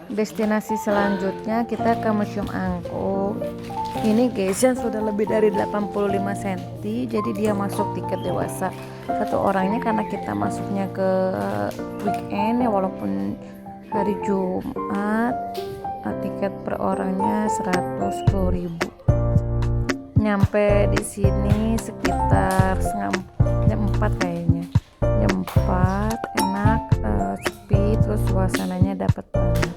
Destinasi selanjutnya kita ke Museum Angkut. Ini guys yang sudah lebih dari 85 cm, jadi dia masuk tiket dewasa satu orangnya karena kita masuknya ke weekend ya, walaupun hari Jumat. Tiket per orangnya 110.000. Nyampe di sini sekitar jam 4 kayaknya. Jam 4 enak, sepi, terus suasananya dapet banget.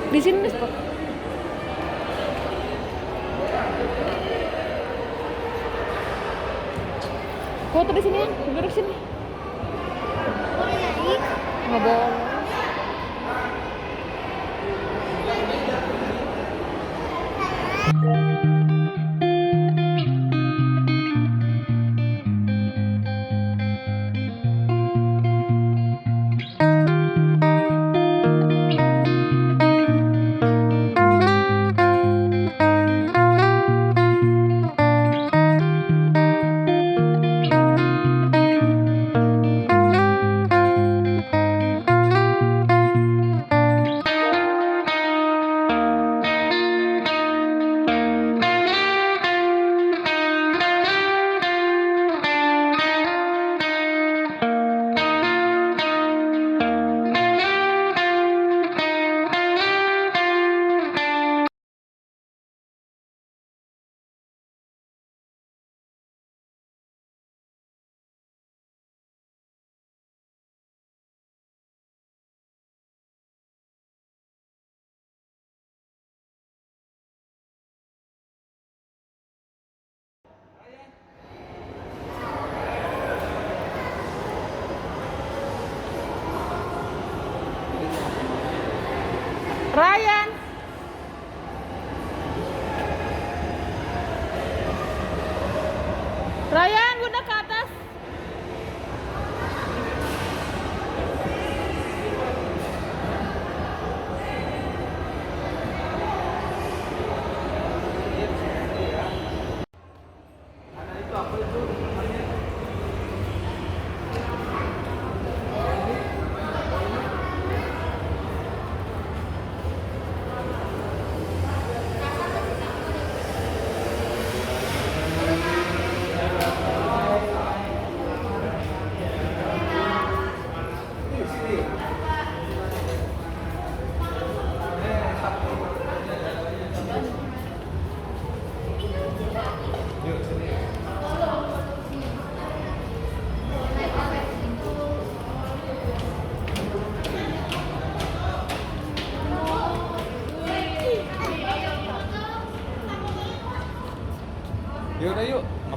Di sini nih spot. Foto di sini ya, duduk sini. Nggak boleh. Ryan. Ryan, udah ke atas.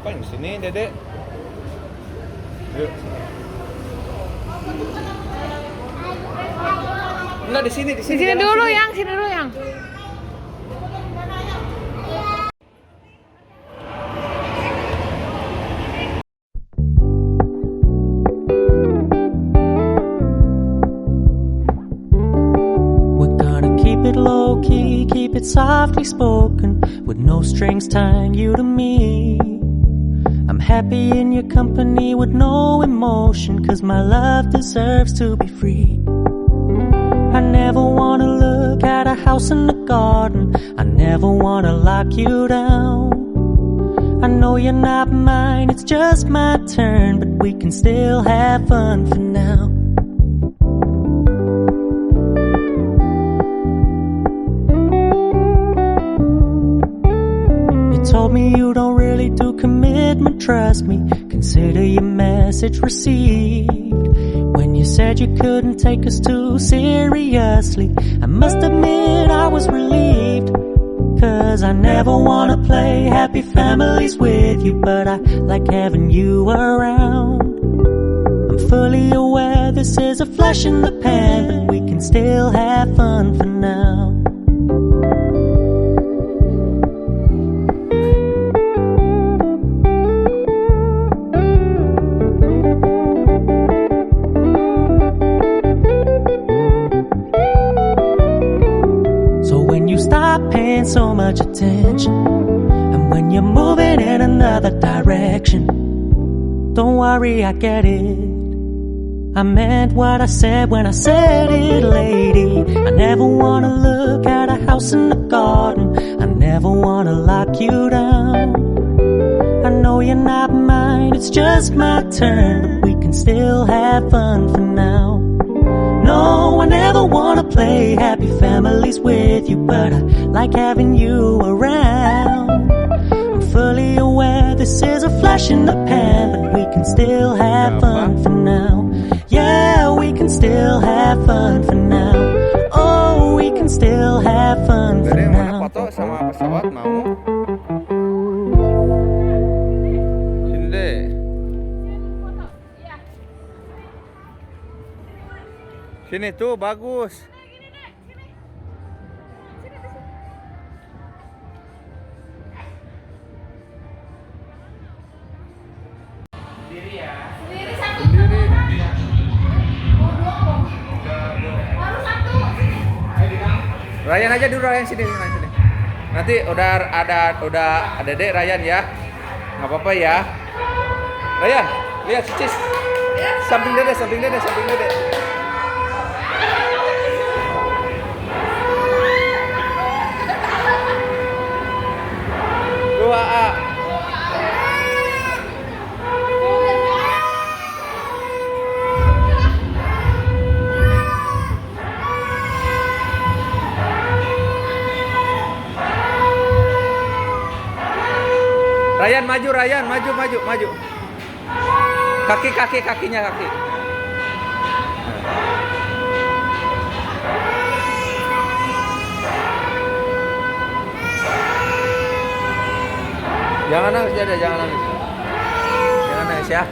Ngapain di sini, Dedek? Yuk. Enggak di sini. Di sini dulu yang, sini dulu yang. We're gonna keep it low key, keep it softly spoken, with no strings tying you to me. I'm happy in your company with no emotion, 'cause my love deserves to be free. I never wanna look at a house in the garden, I never wanna lock you down. I know you're not mine, it's just my turn, but we can still have fun for now. You told me you don't really do commitment, trust me, consider your message received. When you said you couldn't take us too seriously, I must admit I was relieved. 'Cause I never wanna play happy families with you, but I like having you around. I'm fully aware this is a flash in the pan, but we can still have fun for now. Stop paying so much attention, and when you're moving in another direction, don't worry, I get it. I meant what I said when I said it, lady. I never wanna look at a house in the garden, I never wanna lock you down. I know you're not mine, it's just my turn, but we can still have fun for now. No, I never wanna play happy families with you, but I like having you around. I'm fully aware this is a flash in the pan, but we can still have fun for now. Yeah, we can still have fun for now. Oh, we can still have fun for Dari now. mana foto sama pesawat mau? Sini deh. Sini tuh bagus. Sendiri ya. Sendiri. Ryan aja dulu, Ryan sini. Nanti udah ada Dek Ryan ya. Nggak apa-apa ya. Ryan, lihat Cis. Samping Dede. Dua A. Ryan maju. Kakinya. Jangan nangis Dede, jangan nangis ya.